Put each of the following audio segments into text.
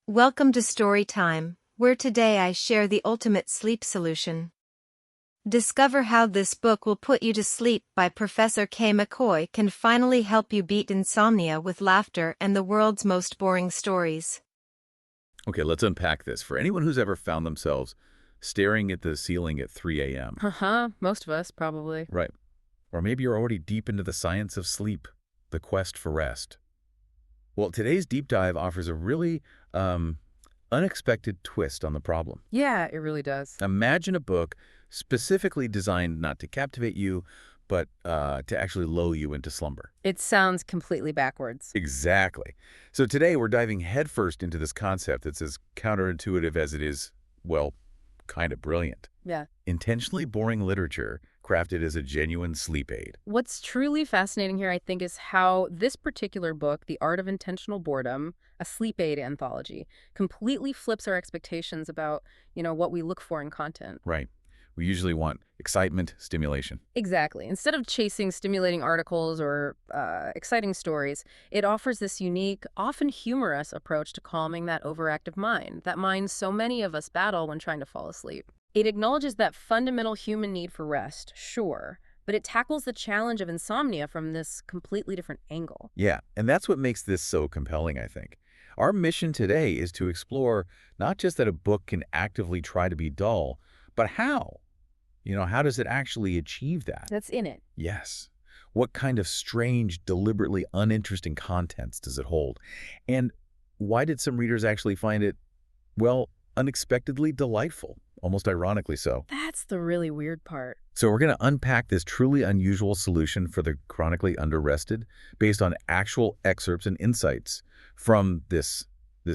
Welcome to Story Time, where today I share the ultimate sleep solution. Discover how this book will put you to sleep by Professor K. McCoy can finally help you beat insomnia with laughter and the world's most boring stories. Okay, let's unpack this. For anyone who's ever found themselves staring at the ceiling at 3 a.m. Most of us, probably. Right. Or maybe you're already deep into the science of sleep, the quest for rest. Well, today's deep dive offers a really unexpected twist on the problem. Yeah, it really does. Imagine a book specifically designed not to captivate you, but to actually lull you into slumber. It sounds completely backwards. Exactly. So today we're diving headfirst into this concept that's as counterintuitive as it is, well, kind of brilliant. Yeah. Intentionally boring literature crafted as a genuine sleep aid. What's truly fascinating here, I think, is how this particular book, The Art of Intentional Boredom, a sleep aid anthology, completely flips our expectations about, what we look for in content. Right. We usually want excitement, stimulation. Exactly. Instead of chasing stimulating articles or exciting stories, it offers this unique, often humorous approach to calming that overactive mind, that mind so many of us battle when trying to fall asleep. It acknowledges that fundamental human need for rest, sure, but it tackles the challenge of insomnia from this completely different angle. Yeah, and that's what makes this so compelling, I think. Our mission today is to explore not just that a book can actively try to be dull, but how. How does it actually achieve that? That's in it. Yes. What kind of strange, deliberately uninteresting contents does it hold? And why did some readers actually find it, well, unexpectedly delightful? Almost ironically so. That's the really weird part. So we're going to unpack this truly unusual solution for the chronically under-rested based on actual excerpts and insights from this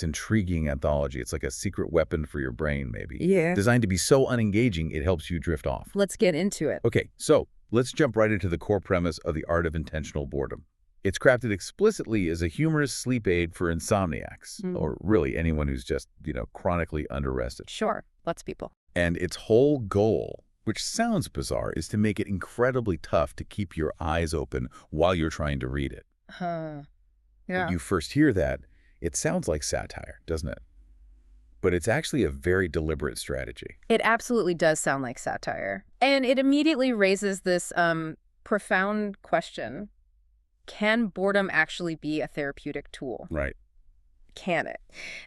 intriguing anthology. It's like a secret weapon for your brain, maybe. Yeah. Designed to be so unengaging, it helps you drift off. Let's get into it. Okay, so let's jump right into the core premise of The Art of Intentional Boredom. It's crafted explicitly as a humorous sleep aid for insomniacs, or really anyone who's just, chronically under-rested. Sure, lots of people. And its whole goal, which sounds bizarre, is to make it incredibly tough to keep your eyes open while you're trying to read it. Yeah. When you first hear that, it sounds like satire, doesn't it? But it's actually a very deliberate strategy. It absolutely does sound like satire. And it immediately raises this profound question. Can boredom actually be a therapeutic tool? Right. Can it?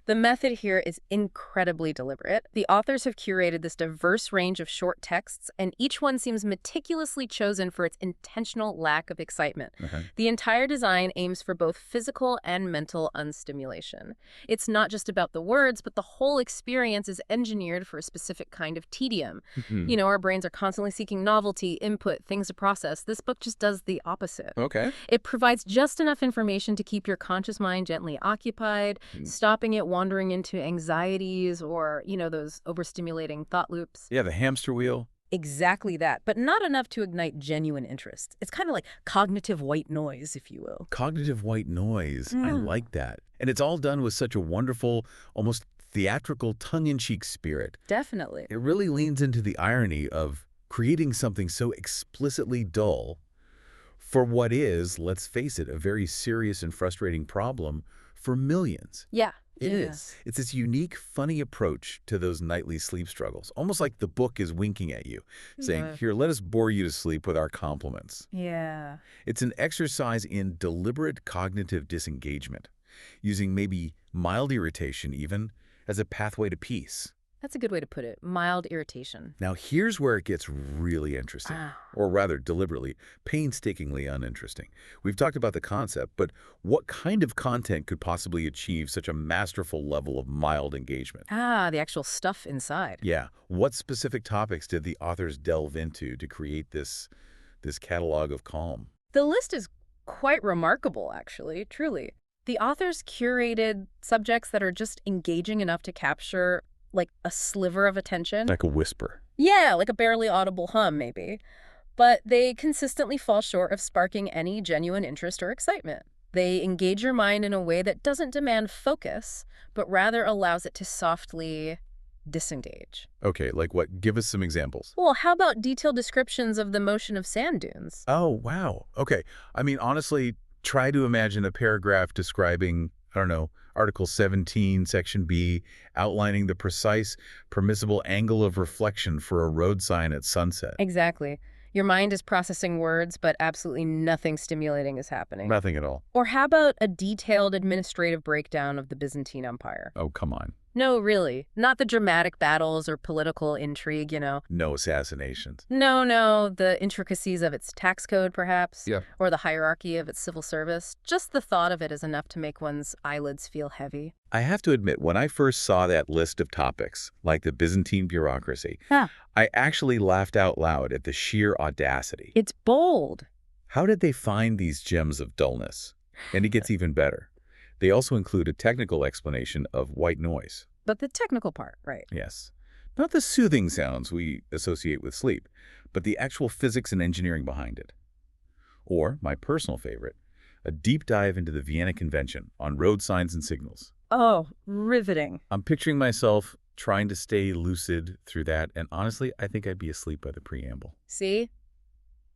The method here is incredibly deliberate. The authors have curated this diverse range of short texts, and each one seems meticulously chosen for its intentional lack of excitement. The entire design aims for both physical and mental unstimulation. It's not just about the words, but the whole experience is engineered for a specific kind of tedium. Our brains are constantly seeking novelty, input, things to process. This book just does the opposite. Okay. It provides just enough information to keep your conscious mind gently occupied, stopping it wandering into anxieties or, those overstimulating thought loops. Yeah, the hamster wheel. Exactly that, but not enough to ignite genuine interest. It's kind of like cognitive white noise, if you will. Cognitive white noise. I like that. And it's all done with such a wonderful, almost theatrical, tongue-in-cheek spirit. Definitely. It really leans into the irony of creating something so explicitly dull for what is, let's face it, a very serious and frustrating problem for millions. Yeah. It is. It's this unique, funny approach to those nightly sleep struggles, almost like the book is winking at you, saying, here, let us bore you to sleep with our compliments. Yeah. It's an exercise in deliberate cognitive disengagement, using maybe mild irritation even as a pathway to peace. That's a good way to put it. Mild irritation. Now, here's where it gets really interesting, or rather deliberately, painstakingly uninteresting. We've talked about the concept, but what kind of content could possibly achieve such a masterful level of mild engagement? The actual stuff inside. Yeah. What specific topics did the authors delve into to create this catalog of calm? The list is quite remarkable, actually, truly. The authors curated subjects that are just engaging enough to capture like a sliver of attention. Like a whisper. Yeah, like a barely audible hum, maybe. But they consistently fall short of sparking any genuine interest or excitement. They engage your mind in a way that doesn't demand focus, but rather allows it to softly disengage. Okay, like what? Give us some examples. Well, how about detailed descriptions of the motion of sand dunes? Oh, wow. Okay. I mean, honestly, try to imagine a paragraph describing, I don't know, Article 17, Section B, outlining the precise, permissible angle of reflection for a road sign at sunset. Exactly. Your mind is processing words, but absolutely nothing stimulating is happening. Nothing at all. Or how about a detailed administrative breakdown of the Byzantine Empire? Oh, come on. No, really. Not the dramatic battles or political intrigue, No assassinations. No. The intricacies of its tax code, perhaps. Yeah. Or the hierarchy of its civil service. Just the thought of it is enough to make one's eyelids feel heavy. I have to admit, when I first saw that list of topics, like the Byzantine bureaucracy, Huh. I actually laughed out loud at the sheer audacity. It's bold. How did they find these gems of dullness? And it gets even better. They also include a technical explanation of white noise. But the technical part, right? Yes. Not the soothing sounds we associate with sleep, but the actual physics and engineering behind it. Or, my personal favorite, a deep dive into the Vienna Convention on road signs and signals. Oh, riveting. I'm picturing myself trying to stay lucid through that, and honestly, I think I'd be asleep by the preamble. See?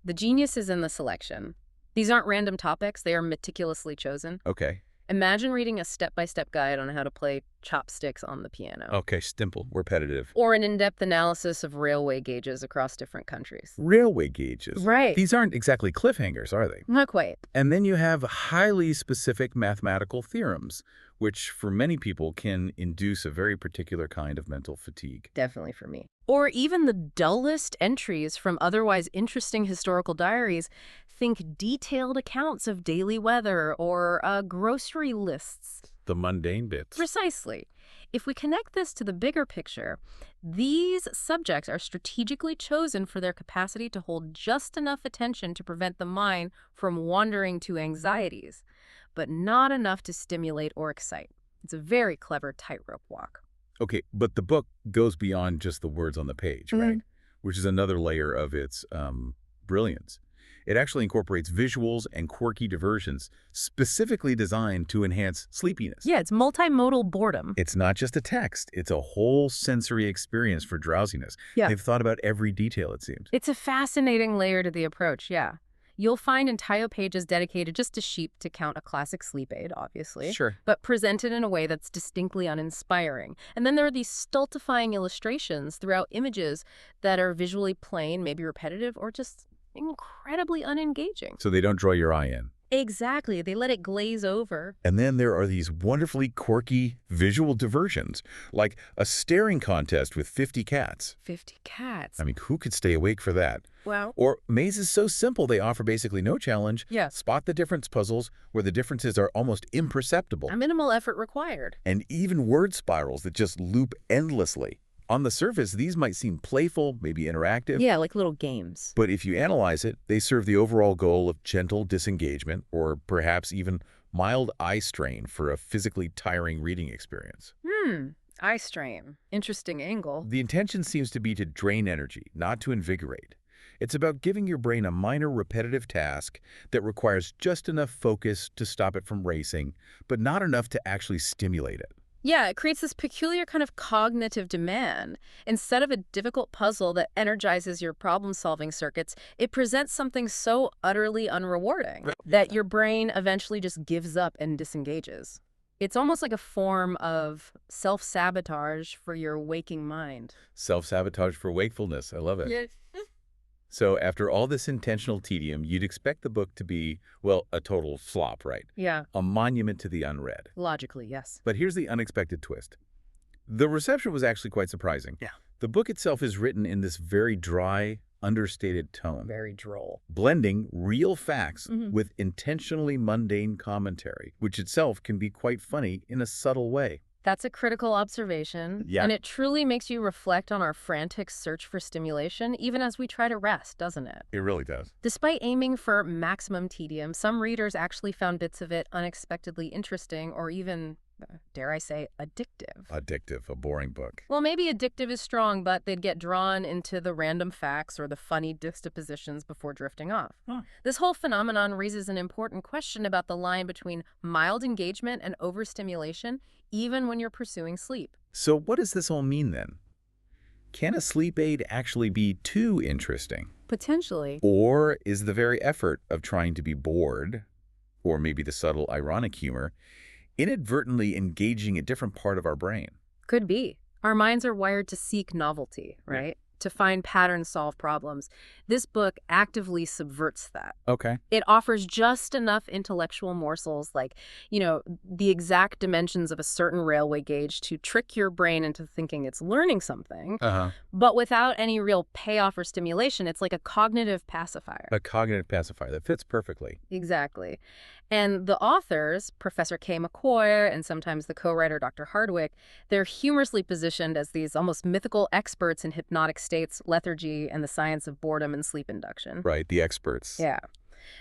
The genius is in the selection. These aren't random topics, they are meticulously chosen. Okay. Imagine reading a step-by-step guide on how to play chopsticks on the piano. Okay, simple, repetitive. Or an in-depth analysis of railway gauges across different countries. Railway gauges. Right. These aren't exactly cliffhangers, are they? Not quite. And then you have highly specific mathematical theorems, which for many people can induce a very particular kind of mental fatigue. Definitely for me. Or even the dullest entries from otherwise interesting historical diaries. Think detailed accounts of daily weather or grocery lists. The mundane bits. Precisely. If we connect this to the bigger picture, these subjects are strategically chosen for their capacity to hold just enough attention to prevent the mind from wandering to anxieties, but not enough to stimulate or excite. It's a very clever tightrope walk. Okay, but the book goes beyond just the words on the page, right? Which is another layer of its brilliance. It actually incorporates visuals and quirky diversions specifically designed to enhance sleepiness. Yeah, it's multimodal boredom. It's not just a text. It's a whole sensory experience for drowsiness. Yeah. They've thought about every detail, it seems. It's a fascinating layer to the approach, yeah. You'll find entire pages dedicated just to sheep to count a classic sleep aid, obviously. Sure. But presented in a way that's distinctly uninspiring. And then there are these stultifying illustrations throughout images that are visually plain, maybe repetitive, or just incredibly unengaging. So they don't draw your eye in. Exactly. They let it glaze over. And then there are these wonderfully quirky visual diversions, like a staring contest with 50 cats. 50 cats. I mean, who could stay awake for that? Wow. Or mazes so simple they offer basically no challenge. Yes. Spot the difference puzzles where the differences are almost imperceptible. A minimal effort required. And even word spirals that just loop endlessly. On the surface, these might seem playful, maybe interactive. Yeah, like little games. But if you analyze it, they serve the overall goal of gentle disengagement or perhaps even mild eye strain for a physically tiring reading experience. Eye strain. Interesting angle. The intention seems to be to drain energy, not to invigorate. It's about giving your brain a minor repetitive task that requires just enough focus to stop it from racing, but not enough to actually stimulate it. Yeah, it creates this peculiar kind of cognitive demand. Instead of a difficult puzzle that energizes your problem-solving circuits, it presents something so utterly unrewarding that your brain eventually just gives up and disengages. It's almost like a form of self-sabotage for your waking mind. Self-sabotage for wakefulness. I love it. Yes. So after all this intentional tedium, you'd expect the book to be, well, a total flop, right? Yeah, A monument to the unread. logically, yes. But here's the unexpected twist. The reception was actually quite surprising. Yeah. The book itself is written in this very dry, understated tone, Very droll. blending real facts Mhm. with intentionally mundane commentary, which itself can be quite funny in a subtle way. That's a critical observation. Yeah. And it truly makes you reflect on our frantic search for stimulation, even as we try to rest, doesn't it? It really does. Despite aiming for maximum tedium, some readers actually found bits of it unexpectedly interesting or even, dare I say, addictive. Addictive, a boring book. Well, maybe addictive is strong, but they'd get drawn into the random facts or the funny juxtapositions before drifting off. Huh. This whole phenomenon raises an important question about the line between mild engagement and overstimulation, even when you're pursuing sleep. So what does this all mean then? Can a sleep aid actually be too interesting? Potentially. Or is the very effort of trying to be bored, or maybe the subtle ironic humor, inadvertently engaging a different part of our brain. Could be. Our minds are wired to seek novelty, right? Yeah. To find patterns, solve problems. This book actively subverts that. Okay. It offers just enough intellectual morsels, like, the exact dimensions of a certain railway gauge to trick your brain into thinking it's learning something, but without any real payoff or stimulation. It's like a cognitive pacifier. A cognitive pacifier that fits perfectly. Exactly. And the authors, Professor McCoy and sometimes the co-writer Dr. Hardwick, they're humorously positioned as these almost mythical experts in hypnotic states, lethargy, and the science of boredom and sleep induction. Right, the experts. Yeah.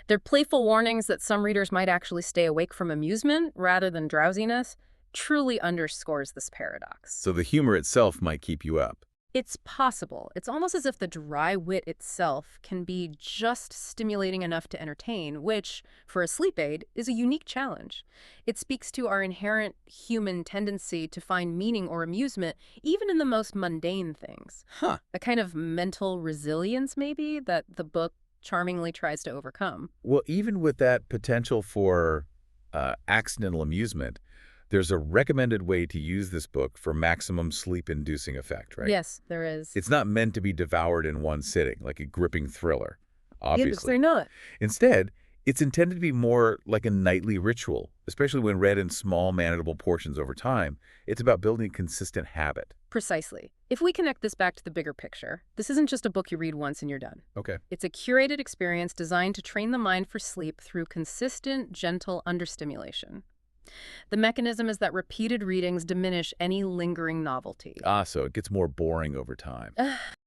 They're playful warnings that some readers might actually stay awake from amusement rather than drowsiness truly underscores this paradox. So the humor itself might keep you up. It's possible. It's almost as if the dry wit itself can be just stimulating enough to entertain, which, for a sleep aid, is a unique challenge. It speaks to our inherent human tendency to find meaning or amusement, even in the most mundane things. Huh. A kind of mental resilience, maybe, that the book charmingly tries to overcome. Well, even with that potential for accidental amusement, there's a recommended way to use this book for maximum sleep-inducing effect, right? Yes, there is. It's not meant to be devoured in one sitting, like a gripping thriller, obviously. Yes, they're not. Instead, it's intended to be more like a nightly ritual, especially when read in small, manageable portions over time. It's about building a consistent habit. Precisely. If we connect this back to the bigger picture, this isn't just a book you read once and you're done. Okay. It's a curated experience designed to train the mind for sleep through consistent, gentle understimulation. The mechanism is that repeated readings diminish any lingering novelty. So it gets more boring over time.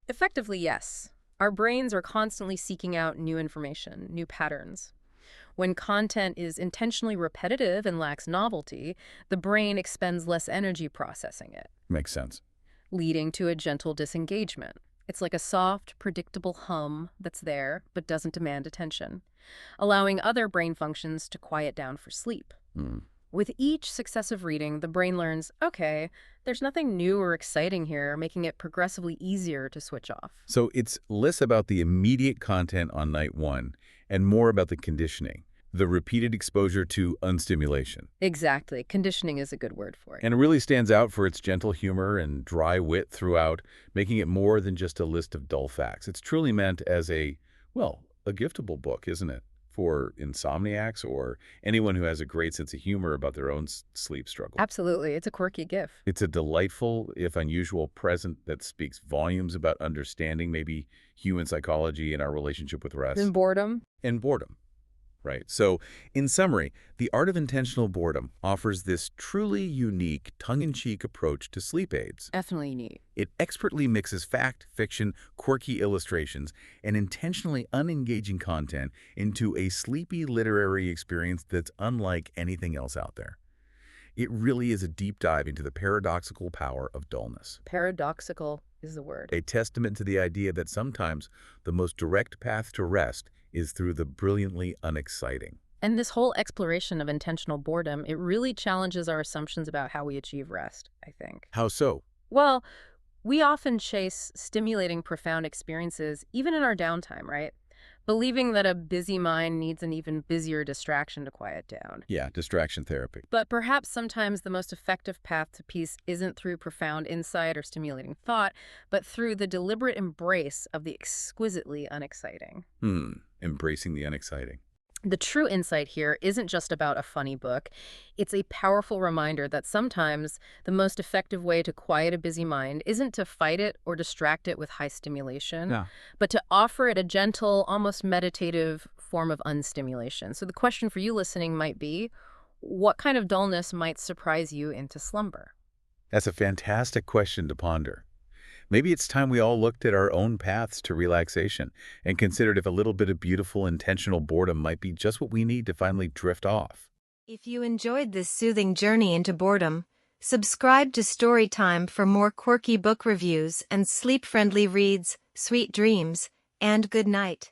Effectively, yes. Our brains are constantly seeking out new information, new patterns. When content is intentionally repetitive and lacks novelty, the brain expends less energy processing it. Makes sense. Leading to a gentle disengagement. It's like a soft, predictable hum that's there but doesn't demand attention, allowing other brain functions to quiet down for sleep. With each successive reading, the brain learns, okay, there's nothing new or exciting here, making it progressively easier to switch off. So it's less about the immediate content on night one and more about the conditioning, the repeated exposure to unstimulation. Exactly. Conditioning is a good word for it. And it really stands out for its gentle humor and dry wit throughout, making it more than just a list of dull facts. It's truly meant as a giftable book, isn't it? For insomniacs or anyone who has a great sense of humor about their own sleep struggle. Absolutely. It's a quirky gift. It's a delightful, if unusual, present that speaks volumes about understanding maybe human psychology and our relationship with rest. And boredom. And boredom. Right. So, in summary, The Art of Intentional Boredom offers this truly unique, tongue-in-cheek approach to sleep aids. Definitely neat. It expertly mixes fact, fiction, quirky illustrations, and intentionally unengaging content into a sleepy literary experience that's unlike anything else out there. It really is a deep dive into the paradoxical power of dullness. Paradoxical is the word. A testament to the idea that sometimes the most direct path to rest is through the brilliantly unexciting. And this whole exploration of intentional boredom, it really challenges our assumptions about how we achieve rest, I think. How so? Well, we often chase stimulating, profound experiences, even in our downtime, right? Believing that a busy mind needs an even busier distraction to quiet down. Yeah, distraction therapy. But perhaps sometimes the most effective path to peace isn't through profound insight or stimulating thought, but through the deliberate embrace of the exquisitely unexciting. Embracing the unexciting. The true insight here isn't just about a funny book. It's a powerful reminder that sometimes the most effective way to quiet a busy mind isn't to fight it or distract it with high stimulation, but to offer it a gentle, almost meditative form of unstimulation. So the question for you listening might be, what kind of dullness might surprise you into slumber? That's a fantastic question to ponder. Maybe it's time we all looked at our own paths to relaxation and considered if a little bit of beautiful, intentional boredom might be just what we need to finally drift off. If you enjoyed this soothing journey into boredom, subscribe to Storytime for more quirky book reviews and sleep-friendly reads. Sweet dreams, and good night.